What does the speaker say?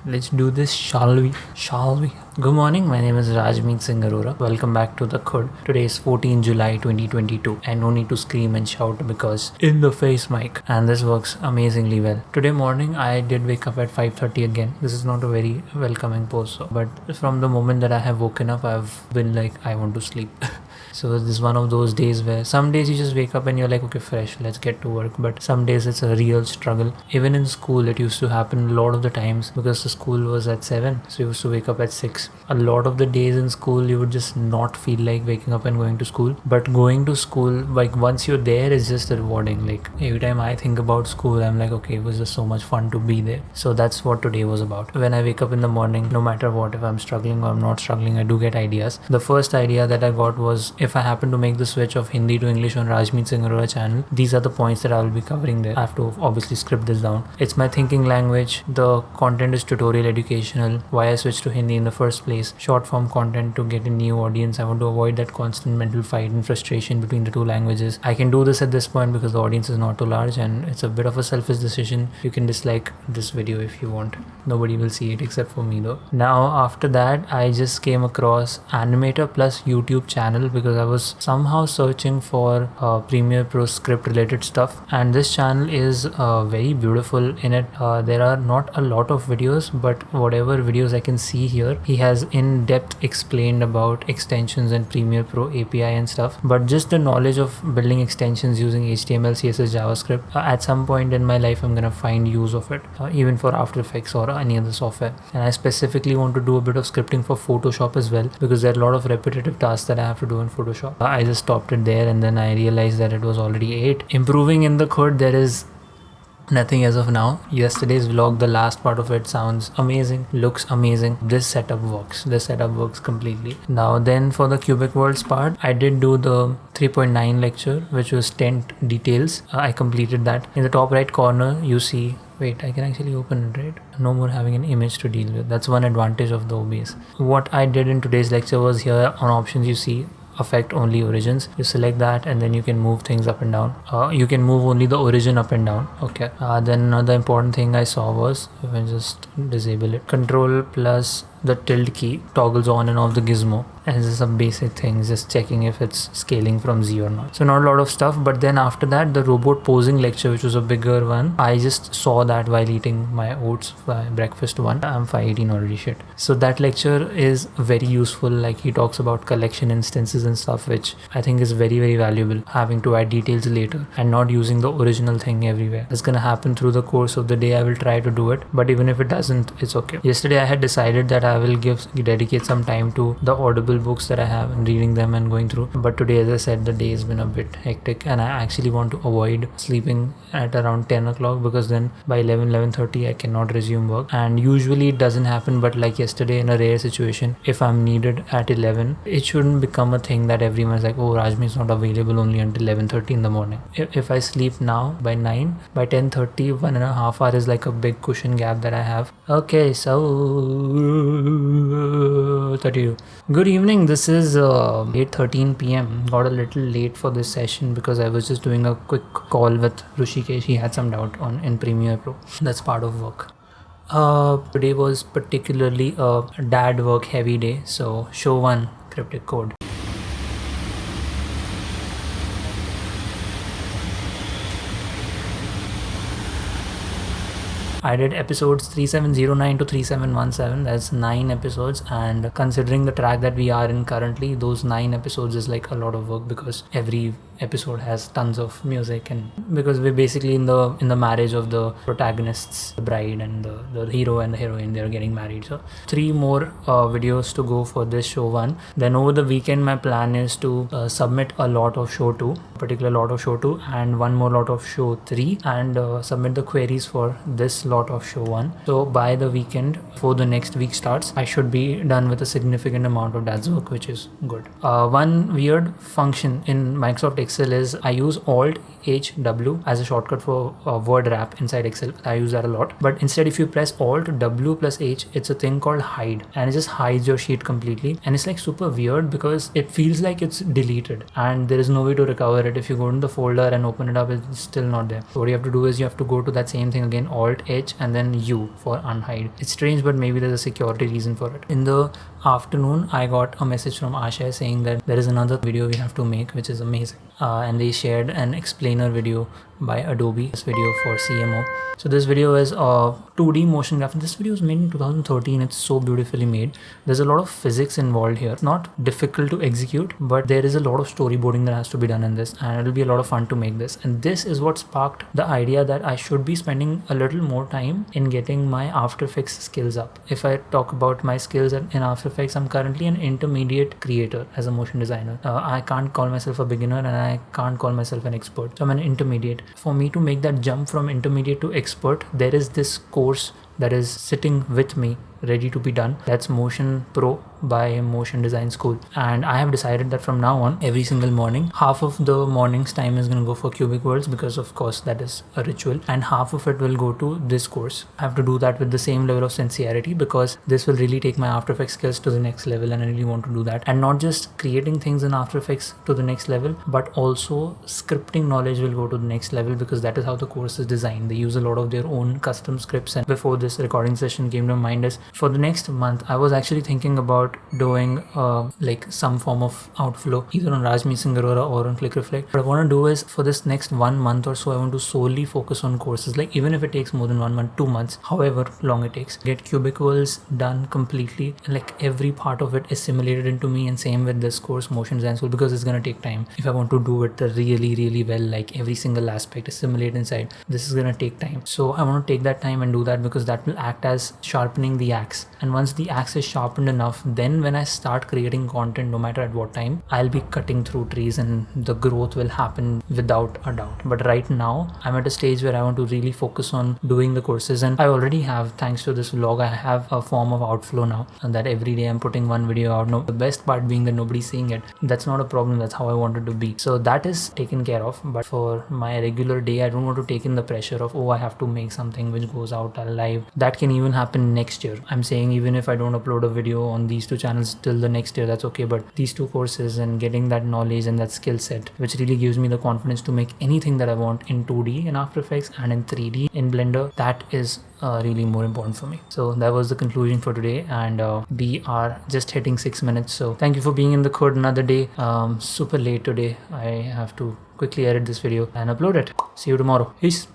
Let's do this, shall we? Shall we? Good morning, my name is Rajmeet Singh Arora. Welcome back to The Khud. Today is 14 July 2022 and no need to scream and shout because in the face mic, and this works amazingly well. Today morning I did wake up at 5:30 again. This is not a very welcoming pose, but from the moment that I have woken up I've been like I want to sleep. So this is one of those days where some days you just wake up and you're like, okay, fresh, let's get to work. But some days it's a real struggle. Even in school, it used to happen a lot of the times because the school was at 7. So you used to wake up at 6. A lot of the days in school, you would just not feel like waking up and going to school. But going to school, like once you're there, is just rewarding. Like every time I think about school, I'm like, okay, it was just so much fun to be there. So that's what today was about. When I wake up in the morning, no matter what, if I'm struggling or I'm not struggling, I do get ideas. The first idea that I got was if I happen to make the switch of Hindi to English on Rajmeet Singh Arora channel, these are the points that I will be covering there. I have to obviously script this down. It's my thinking language. The content is tutorial educational. Why I switched to Hindi in the first place. Short form content to get a new audience. I want to avoid that constant mental fight and frustration between the two languages. I can do this at this point because the audience is not too large and it's a bit of a selfish decision. You can dislike this video if you want. Nobody will see it except for me though. Now after that, I just came across Animator Plus YouTube channel because I was somehow searching for Premiere Pro script related stuff, and this channel is very beautiful. In it there are not a lot of videos, but whatever videos I can see here, he has in depth explained about extensions and Premiere Pro API and stuff. But just the knowledge of building extensions using HTML, CSS, JavaScript, at some point in my life I'm gonna find use of it, even for After Effects or any other software. And I specifically want to do a bit of scripting for Photoshop as well, because there are a lot of repetitive tasks that I have to do in Photoshop. I just stopped it there and then I realized that it was already 8. Improving in the code, there is nothing as of now. Yesterday's vlog, the last part of it sounds amazing, looks amazing. This setup works completely. Now then for the cubic worlds part, I did do the 3.9 lecture, which was tent details. I completed that. In the top right corner you see, wait, I can actually open it, right? No more having an image to deal with. That's one advantage of the OBS. What I did in today's lecture was, here on options you see affect only origins. You select that and then you can move things up and down. You can move only the origin up and down. Okay. Then another important thing I saw was, if I just disable it, Control plus the tilde key toggles on and off the gizmo, and this is some basic things, just checking if it's scaling from Z or not. So not a lot of stuff. But then after that, the robot posing lecture, which was a bigger one, I just saw that while eating my oats for breakfast one. I'm 518 already, shit. So that lecture is very useful. Like he talks about collection instances and stuff, which I think is very, very valuable, having to add details later and not using the original thing everywhere. It's gonna happen through the course of the day. I will try to do it, but even if it doesn't, it's okay. Yesterday I had decided that I will dedicate some time to the Audible books that I have and reading them and going through. But today, as I said, the day has been a bit hectic and I actually want to avoid sleeping at around 10 o'clock, because then by 11:30 I cannot resume work. And usually it doesn't happen, but like yesterday, in a rare situation, if I'm needed at 11, it shouldn't become a thing that everyone's like, oh, Rajmi is not available only until 11:30 in the morning. If I sleep now by 9, by 10:30, 1.5 hours is like a big cushion gap that I have. Okay, so 32. Good evening. This is 8:13 p.m. Got a little late for this session because I was just doing a quick call with Rushikesh. He had some doubt in Premiere Pro. That's part of work. Today was particularly a dad work heavy day. So show 1, cryptic code. I did episodes 3709 to 3717. That's 9 episodes, and considering the track that we are in currently, those 9 episodes is like a lot of work because every episode has tons of music, and because we're basically in the marriage of the protagonists, the bride and the hero and the heroine, they're getting married. So 3 more videos to go for this show 1. Then over the weekend my plan is to submit a lot of show 2, particular lot of show 2, and 1 more lot of show 3, and submit the queries for this lot of show 1. So by the weekend, before the next week starts, I should be done with a significant amount of dad's work, which is good. One weird function in Microsoft Excel is I use Alt H W as a shortcut for word wrap inside Excel. I use that a lot. But instead, if you press Alt W plus H, it's a thing called hide, and it just hides your sheet completely. And it's like super weird because it feels like it's deleted and there is no way to recover it. If you go into the folder and open it up, it's still not there. So what you have to do is you have to go to that same thing again, Alt H and then U for unhide. It's strange, but maybe there's a security reason for it. In the afternoon, I got a message from Asha saying that there is another video we have to make, which is amazing. And they shared an explainer video by Adobe, this video for CMO. So this video is a 2D motion graphic. This video was made in 2013. It's so beautifully made. There's a lot of physics involved here. It's not difficult to execute, but there is a lot of storyboarding that has to be done in this, and it'll be a lot of fun to make this. And this is what sparked the idea that I should be spending a little more time in getting my After Effects skills up. If I talk about my skills in After Effects, I'm currently an intermediate creator as a motion designer. I can't call myself a beginner and I can't call myself an expert. So I'm an intermediate. For me to make that jump from intermediate to expert, there is this course that is sitting with me ready to be done. That's Motion Pro by Motion Design School, and I have decided that from now on, every single morning, half of the morning's time is going to go for cubic worlds, because of course that is a ritual, and half of it will go to this course. I have to do that with the same level of sincerity because this will really take my After Effects skills to the next level, and I really want to do that. And not just creating things in After Effects to the next level, but also scripting knowledge will go to the next level, because that is how the course is designed. They use a lot of their own custom scripts. And before this recording session came to mind is, for the next month, I was actually thinking about doing like some form of outflow, either on Rajmeet Singh Arora or on Click Reflect. What I want to do is, for this next 1 month or so, I want to solely focus on courses. Like, even if it takes more than 1 month, 2 months, however long it takes, get cubicles done completely, and like every part of it assimilated into me. And same with this course, Motion Design School, because it's gonna take time. If I want to do it really well, like every single aspect assimilate inside, this is gonna take time. So I want to take that time and do that, because that will act as sharpening the axe. And once the axe is sharpened enough, then when I start creating content, no matter at what time, I'll be cutting through trees and the growth will happen without a doubt. But right now, I'm at a stage where I want to really focus on doing the courses. And I already have, thanks to this vlog, I have a form of outflow now, and that every day I'm putting one video out. No, the best part being that nobody's seeing it. That's not a problem. That's how I wanted to be. So that is taken care of. But for my regular day, I don't want to take in the pressure of, oh, I have to make something which goes out live. That can even happen next year. I'm saying, even if I don't upload a video on these two channels till the next year, that's okay. But these two courses and getting that knowledge and that skill set, which really gives me the confidence to make anything that I want in 2D in After Effects and in 3D in Blender, that is really more important for me. So that was the conclusion for today, and we are just hitting 6 minutes. So thank you for being in the Khud another day. Super late today. I have to quickly edit this video and upload it. See you tomorrow. Peace.